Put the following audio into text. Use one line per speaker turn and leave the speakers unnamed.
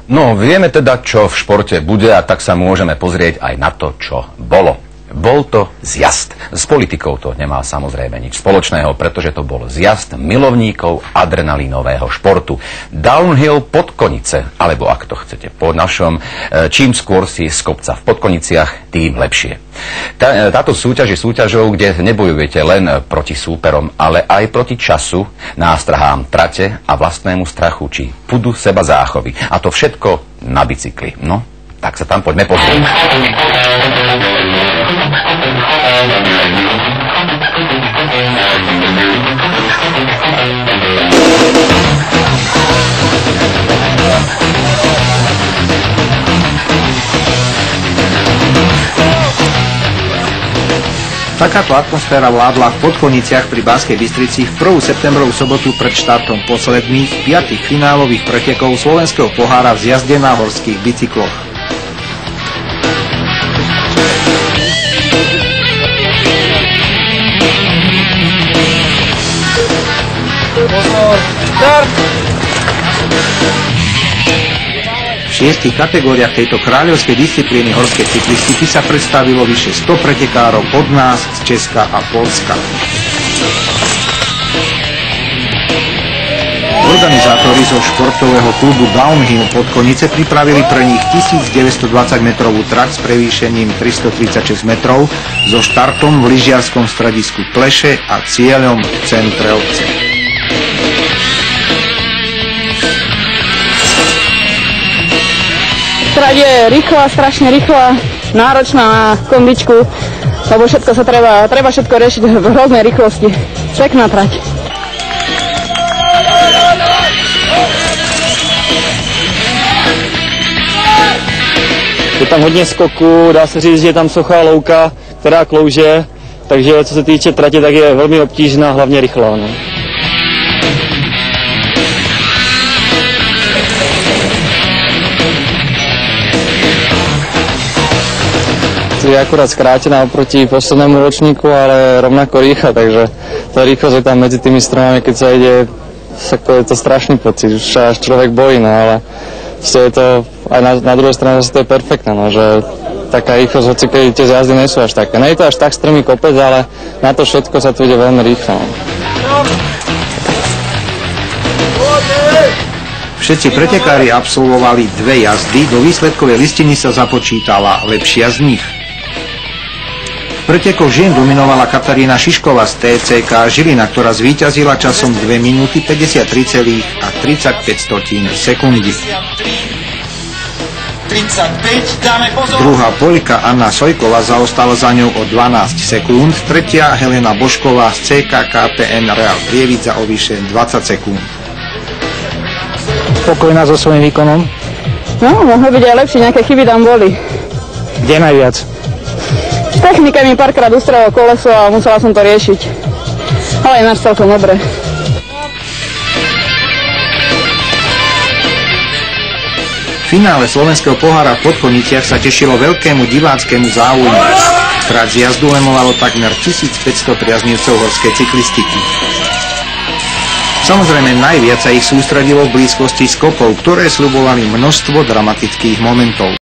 No, vieme teda, čo v športe bude, a tak sa môžeme pozrieť aj na to, čo bolo. Bol to zjazd. S politikou to nemá samozrejme nič spoločného, pretože to bol zjazd milovníkov adrenalínového športu. Downhill Podkonice, alebo ak to chcete po našom, čím skôr si z kopca v Podkoniciach, tým lepšie. Táto súťaž je súťažou, kde nebojujete len proti súperom, ale aj proti času, nástrahám trate a vlastnému strachu či pudu seba záchovy. A to všetko na bicykli. No, tak sa tam poďme pozrieť.
Takáto atmosféra vládla v Podkoniciach pri Banskej Bystrici v 1. septembrovú sobotu pred štartom posledných 5. finálových pretekov slovenského pohára v zjazde na horských bicykloch. V 6 kategóriách tejto kráľovskej disciplíny horskej cyklistiky sa predstavilo vyše 100 pretekárov od nás z Česka a Poľska. Organizátori zo športového klubu Downhill Podkonice pripravili pre nich 1920-metrovú trať s prevýšením 336 metrov so štartom v lyžiarskom stredisku Pleše a cieľom v centre obce.
Trať je rýchla, strašne rýchla, náročná na kondičku, lebo všetko sa treba všetko riešiť v hroznej rýchlosti. Pekná trať.
Je tam hodně skoku, dá se říct, že je tam sochá louka, která klouže, takže co se týče trati, tak je velmi obtížná, hlavně rychlá. No. Je akurát skrátená oproti poslednému ročníku, ale rovnako rýchla, takže tá rýchlosť je tam medzi tými stromami, keď sa ide, je to strašný pocit, už sa až človek bojí, no ale je to aj na druhej strane zase to je perfektné, no, že taká rýchlosť, hoci keď tie zjazdy nie sú až také. Nie je to až tak strmý kopec, ale na to všetko sa tu ide veľmi rýchlo. No.
Všetci pretekári absolvovali 2 jazdy, do výsledkovej listiny sa započítala lepšia z nich. V pretekoch žien dominovala Katarína Šišková z TCK Žilina, ktorá zvíťazila časom 2 minúty 53,35 sekundy. Druhá Poľka Anna Sojková zaostala za ňou o 12 sekúnd, tretia Helena Božková z CK KPN Real Prievidza o vyše 20 sekúnd.
Spokojná so svojím výkonom?
No, mohlo byť aj lepšie, nejaké chyby tam boli.
Kde najviac?
Technika mi párkrát ustrelila koleso a musela som to riešiť. Ale ináč celkom dobre.
V finále slovenského pohára v Podkoniciach sa tešilo veľkému diváckému záujmu. Trať zjazdu lemovalo takmer 1500 priaznivcov horskej cyklistiky. Samozrejme najviac sa ich sústredilo v blízkosti skokov, ktoré sľubovali množstvo dramatických momentov.